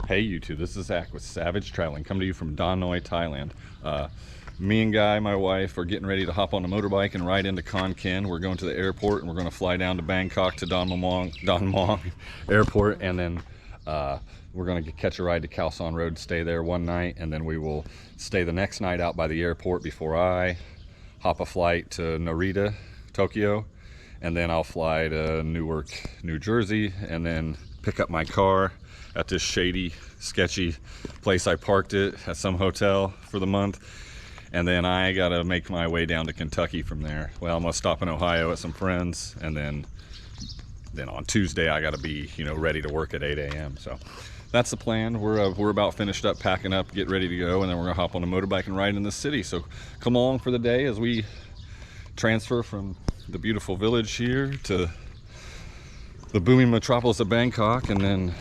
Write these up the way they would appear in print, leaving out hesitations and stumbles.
pay you to. This is Zach with Savage Traveling, coming to you from Da Nang, Thailand. Me and Guy, my wife, are getting ready to hop on a motorbike and ride into Khon Kaen. We're going to the airport, and we're going to fly down to Bangkok to Don Muang Airport, and then we're going to catch a ride to Khao San Road, stay there one night, and then we will stay the next night out by the airport before I hop a flight to Narita, Tokyo, and then I'll fly to Newark, New Jersey, and then pick up my car at this shady, sketchy place I parked it at some hotel for the month. And then I gotta make my way down to Kentucky from there. Well, I'm gonna stop in Ohio at some friends, and then on Tuesday I gotta be, ready to work at 8 a.m. So that's the plan. We're about finished up packing up, get ready to go, and then we're gonna hop on a motorbike and ride in the city. So come along for the day as we transfer from the beautiful village here to the booming metropolis of Bangkok, and then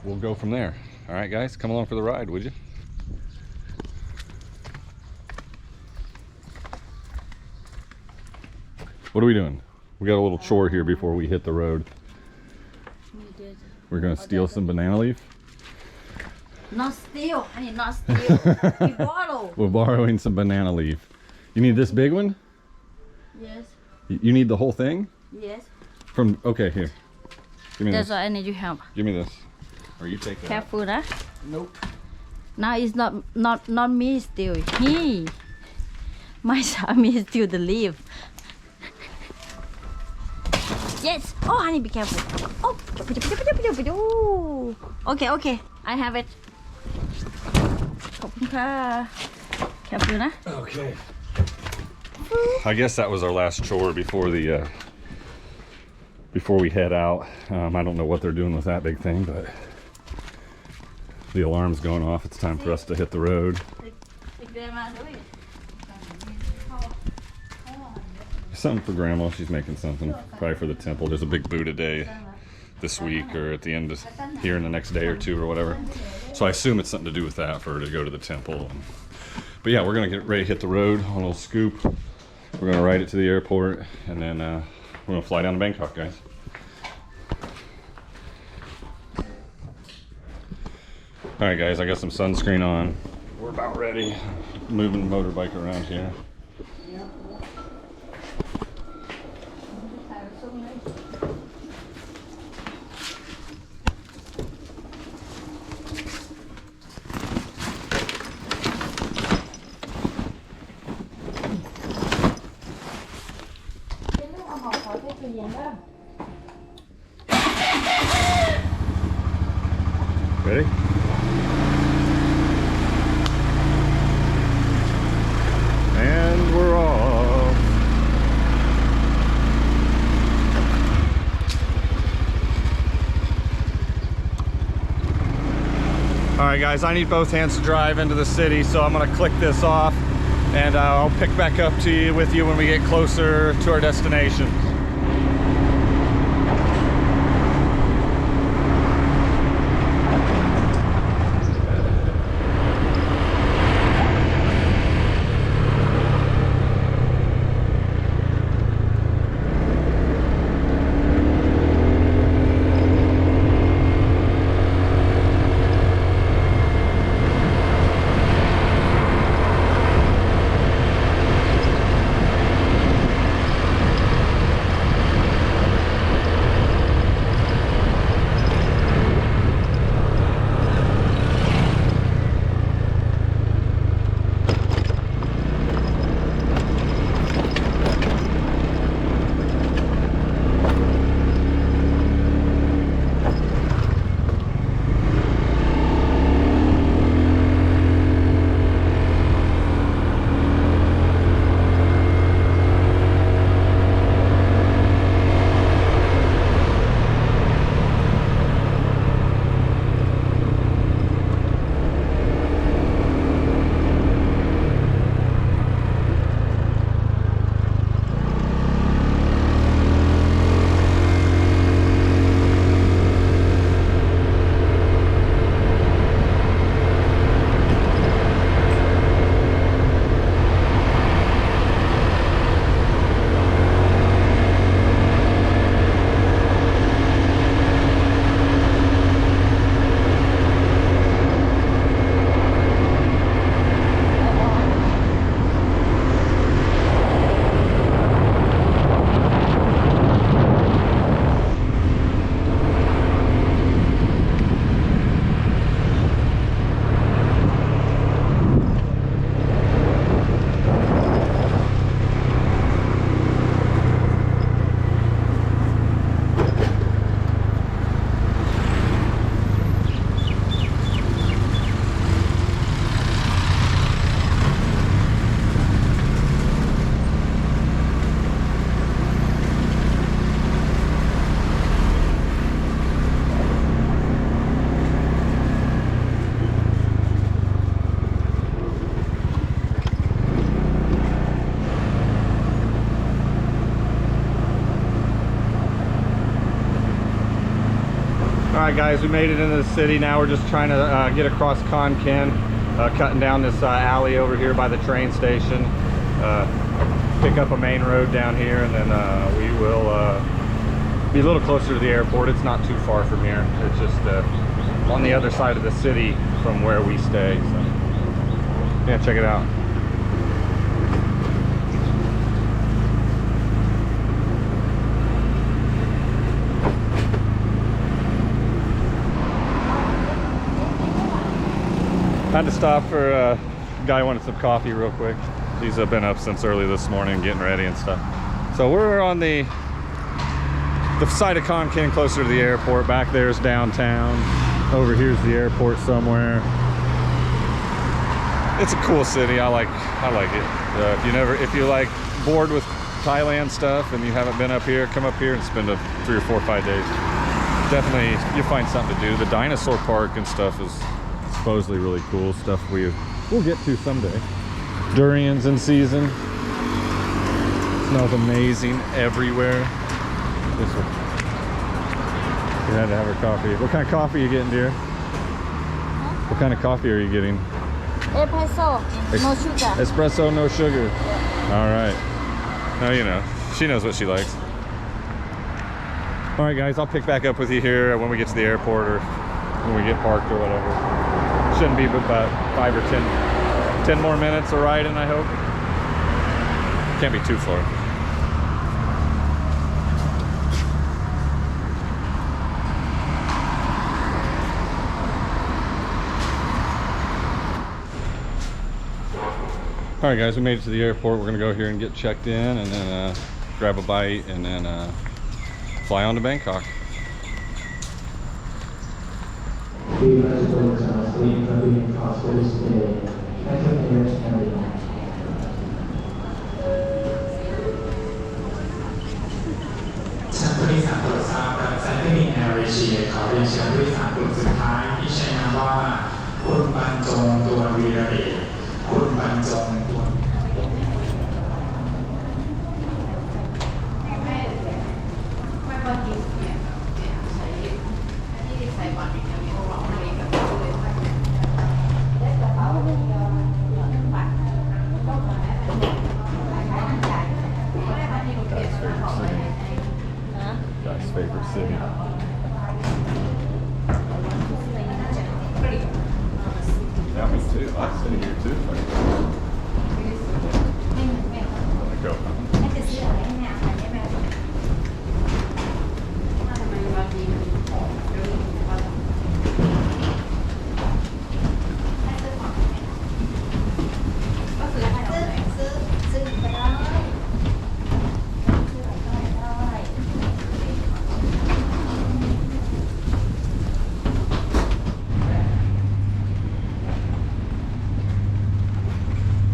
we'll go from there. All right, guys, come along for the ride, would you? What are we doing? We got a little chore here before we hit the road. We're gonna steal some banana leaf. Not steal, honey, not steal. We borrow. We're borrowing some banana leaf. You need this big one? Yes. You need the whole thing? Yes. Okay, here. Give me That's this. what I need your help. Give me this. Or you take that. Careful, huh? Nope. Now it's not me steal. He. My son is steal the leaf. Yes. Oh, honey, be careful. Oh. Okay. I have it. Careful, huh? Okay. I guess that was our last chore before the before we head out. I don't know what they're doing with that big thing, but the alarm's going off. It's time for us to hit the road. Something for Grandma. She's making something. Probably for the temple. There's a big Buddha day this week, or at the end of here in the next day or two or whatever. So I assume it's something to do with that, for her to go to the temple. But yeah, we're gonna get ready to hit the road on a little scoop. We're gonna ride it to the airport, and then we're gonna fly down to Bangkok, guys. All right, guys, I got some sunscreen on. We're about ready. Moving the motorbike around here. Ready? And we're off. All right, guys, I need both hands to drive into the city, so I'm gonna click this off, and I'll pick back up with you when we get closer to our destination. Alright guys, we made it into the city. Now we're just trying to get across Khon Kaen, cutting down this alley over here by the train station. Pick up a main road down here, and then we will be a little closer to the airport. It's not too far from here. It's just on the other side of the city from where we stay. So yeah, check it out. Had to stop for a guy wanted some coffee real quick. He's been up since early this morning getting ready and stuff. So we're on the side of Khon Kaen, closer to the airport. Back there's downtown. Over here's the airport somewhere. It's a cool city. I like it. If you like bored with Thailand stuff and you haven't been up here, come up here and spend 3 or 4 or 5 days. Definitely you'll find something to do. The dinosaur park and stuff is supposedly really cool stuff we'll get to someday. Durians in season. Smells amazing everywhere. This one. We had to have our coffee. What kind of coffee are you getting, dear? What kind of coffee are you getting? Espresso, no sugar. Espresso, no sugar. Yeah. All right. Now you know. She knows what she likes. All right, guys. I'll pick back up with you here when we get to the airport or when we get parked or whatever. Shouldn't be but about 5 or 10 more minutes of riding, I hope. Can't be too far. All right, guys, we made it to the airport. We're gonna go here and get checked in and then grab a bite and then fly on to Bangkok. Guy's favorite city. Yeah, me too. I sit here too. Go.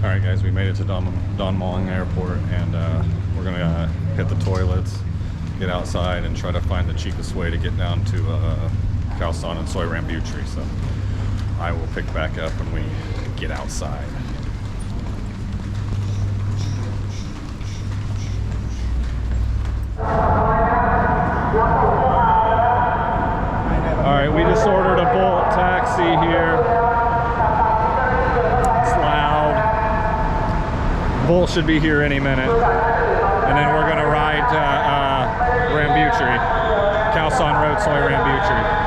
Alright guys, we made it to Don Mueang Airport and we're going to hit the toilets, get outside and try to find the cheapest way to get down to Khao San and Soy Rambutri. So I will pick back up when we get outside. Alright, we just ordered a Bolt taxi here. It's loud. Bolt should be here any minute. And then we're gonna ride to Rambutri. Khao San Road, Soy Rambutri.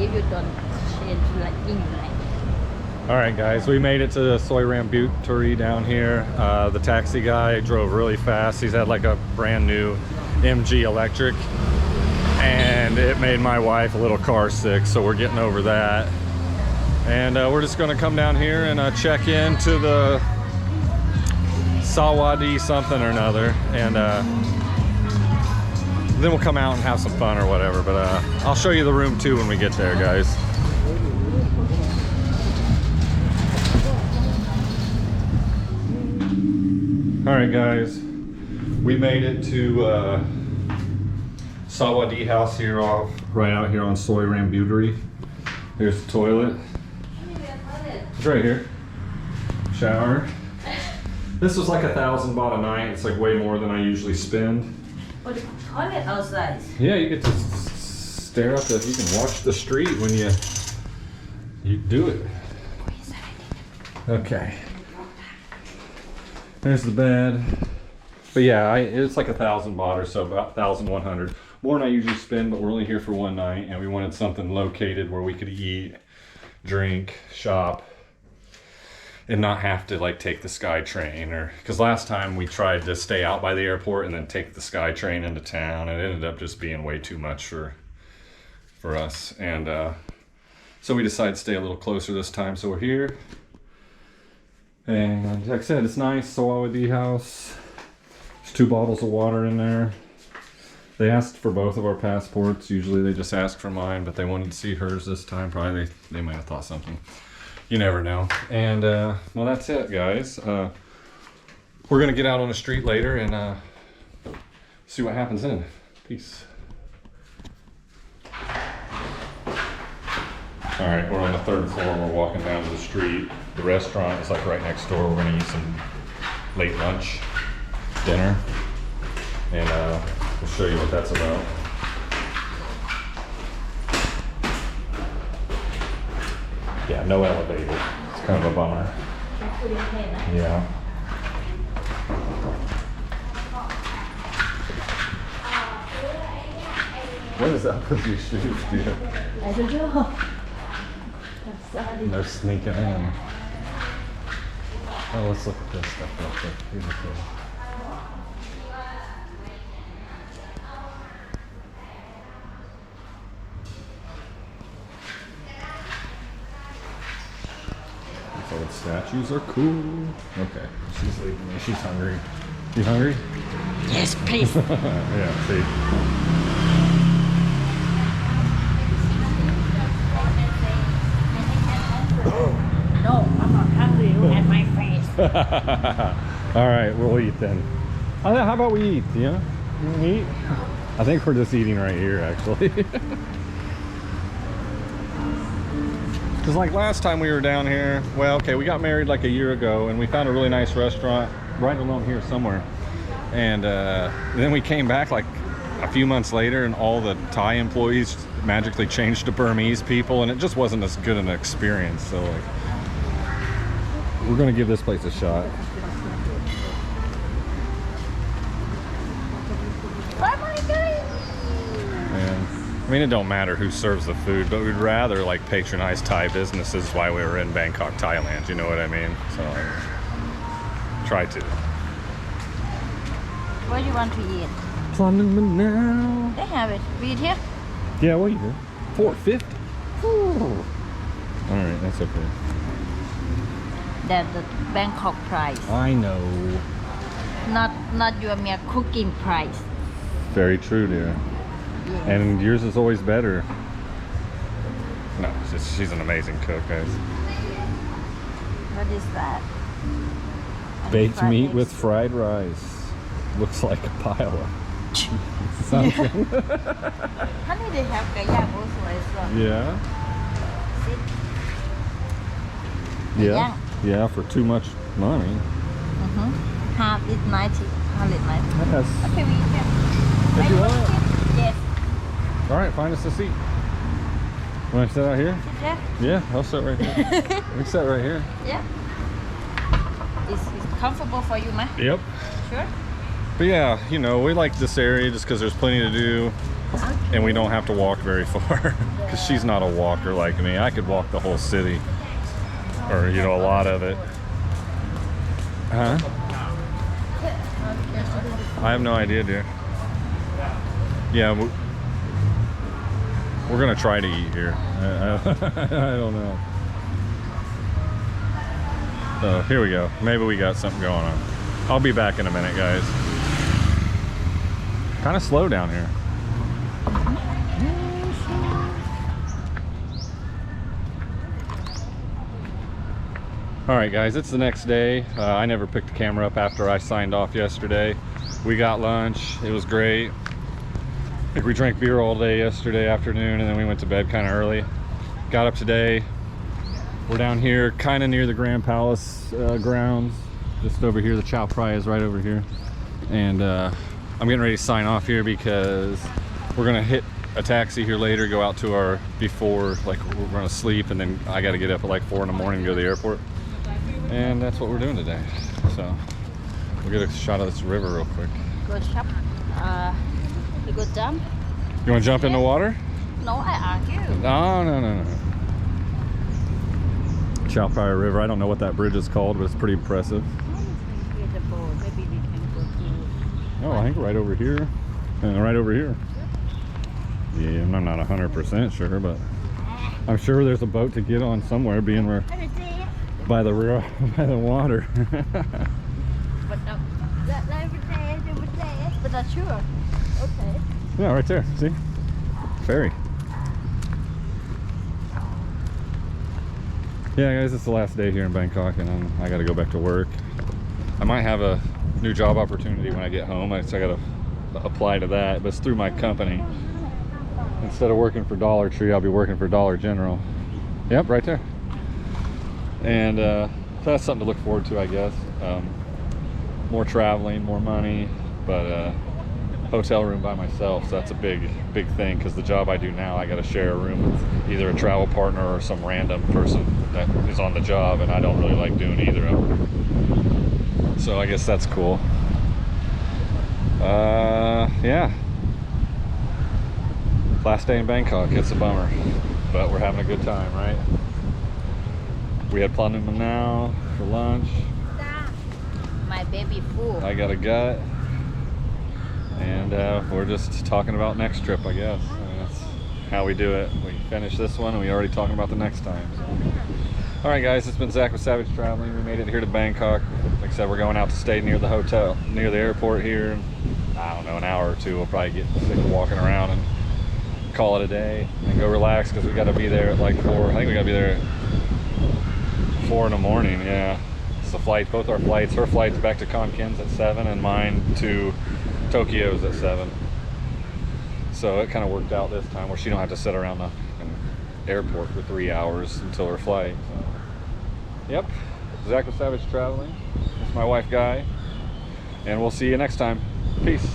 If you don't change like English. All right, guys, we made it to Soy Rambutri down here. The taxi guy drove really fast. He's had like a brand new MG electric, and it made my wife a little car sick, so we're getting over that. And we're just gonna come down here and check into the Sawad something or another, and then we'll come out and have some fun or whatever. But I'll show you the room too when we get there, guys. All right, guys, we made it to Sawad House here, right out here on Soy Rambutri. Here's the toilet. It's right here. Shower. This was like 1,000 baht a night. It's like way more than I usually spend. Oh, the toilet outside. Yeah, you get to stare out you can watch the street when you do it. Okay. There's the bed. But yeah, it's like 1,000 baht or so, about 1,100. More than I usually spend, but we're only here for one night, and we wanted something located where we could eat, drink, shop, and not have to like take the SkyTrain, or because last time we tried to stay out by the airport and then take the SkyTrain into town, and it ended up just being way too much for us. And so we decided to stay a little closer this time. So we're here, and like I said, it's nice. Sawad House. There's 2 bottles of water in there. They asked for both of our passports. Usually they just ask for mine, but they wanted to see hers this time. Probably they might have thought something. You never know. And well, that's it, guys. We're gonna get out on the street later and see what happens then. Peace. All right, we're on the 3rd floor. We're walking down to the street. The restaurant is like right next door. We're gonna eat some late lunch, dinner, and we'll show you what that's about. Yeah, no elevator. It's kind of a bummer. Yeah. What is up with these shoes, dude? I don't know. They're sneaking in. Oh, let's look at this stuff real quick. Beautiful. These old statues are cool. Okay, she's leaving me. She's hungry. You hungry? Yes, please. Yeah, see. No, I'm not hungry. Look at my face. All right, we'll eat then. How about we eat? Yeah, you wanna eat? I think we're just eating right here, actually. Because like last time we were down here, well, okay, we got married like a year ago, and we found a really nice restaurant right along here somewhere. And then we came back like a few months later, and all the Thai employees magically changed to Burmese people, and it just wasn't as good an experience. So like, we're gonna give this place a shot. And I mean, it don't matter who serves the food, but we'd rather like patronize Thai businesses while we were in Bangkok, Thailand. You know what I mean? So try to. What do you want to eat? Plumbing now. They have it. We eat here? Yeah, what you do? $4.50. All right, that's okay. That's the Bangkok price. I know. Not your mere cooking price. Very true, dear. Yes. And yours is always better. No, she's an amazing cook, guys. What is that? Baked Fried meat eggs. with fried rice. Looks like a pile of something. Honey, they have gai yang also as well. Yeah. See? Yeah. Yeah, for too much money. Half is 90. 190. Yes. Okay, we eat here. If you want. Yes. All right, find us a seat. Want to sit out here? Sit there? Yeah, I'll sit right here. We can sit right here. Yeah. Is comfortable for you, ma? Yep. Sure. But yeah, you know, we like this area just because there's plenty to do, and we don't have to walk very far. Because she's not a walker like me. I could walk the whole city, or you know, a lot of it. Huh? I have no idea, dear. Yeah, we're gonna try to eat here. I don't know. So here we go. Maybe we got something going on. I'll be back in a minute, guys. Kind of slow down here. All right, guys, it's the next day. I never picked the camera up after I signed off yesterday. We got lunch. It was great. Like we drank beer all day yesterday afternoon, and then we went to bed kind of early. Got up today. We're down here kind of near the Grand Palace grounds. Just over here, the Chow Prai is right over here. And I'm getting ready to sign off here because we're gonna hit a taxi here later, go out to our like we're gonna sleep, and then I gotta get up at like 4 in the morning and go to the airport. And that's what we're doing today. So we'll get a shot of this river real quick. Go shop. You go jump? You wanna jump in the water? No, I argue. No. Chow Prai River. I don't know what that bridge is called, but it's pretty impressive. Maybe we can go to. Oh, I think right over here. And right over here. Yeah, I'm not 100% sure, but I'm sure there's a boat to get on somewhere, being we're by the water. But that's sure. Okay. Yeah, right there. See? Ferry. Yeah, guys, it's the last day here in Bangkok, and I got to go back to work. I might have a new job opportunity when I get home. So I got to apply to that, but it's through my company. Instead of working for Dollar Tree, I'll be working for Dollar General. Yep, right there. And so that's something to look forward to, I guess. More traveling, more money, but hotel room by myself, so that's a big thing, because the job I do now, I got to share a room with either a travel partner or some random person that is on the job, and I don't really like doing either of them. So I guess that's cool. Yeah. Last day in Bangkok, it's a bummer, but we're having a good time, right? We had plain now for lunch. My baby full. I got a gut. And we're just talking about next trip, I guess. I mean, that's how we do it. We finish this one and we already talking about the next time. So. All right, guys, it's been Zach with Savage Traveling. We made it here to Bangkok. Like I said, we're going out to stay near the hotel, near the airport here. I don't know, an hour or two. We'll probably get sick of walking around and call it a day and go relax, because we got to be there at like 4. I think we got to be there at 4 in the morning. Yeah, it's the flight. Both our flights. Her flight's back to Konkin's at 7, and mine to Tokyo's at 7. So it kind of worked out this time, where she don't have to sit around the airport for 3 hours until her flight. So, yep, Zach with Savage Traveling. It's my wife Guy, and we'll see you next time. Peace.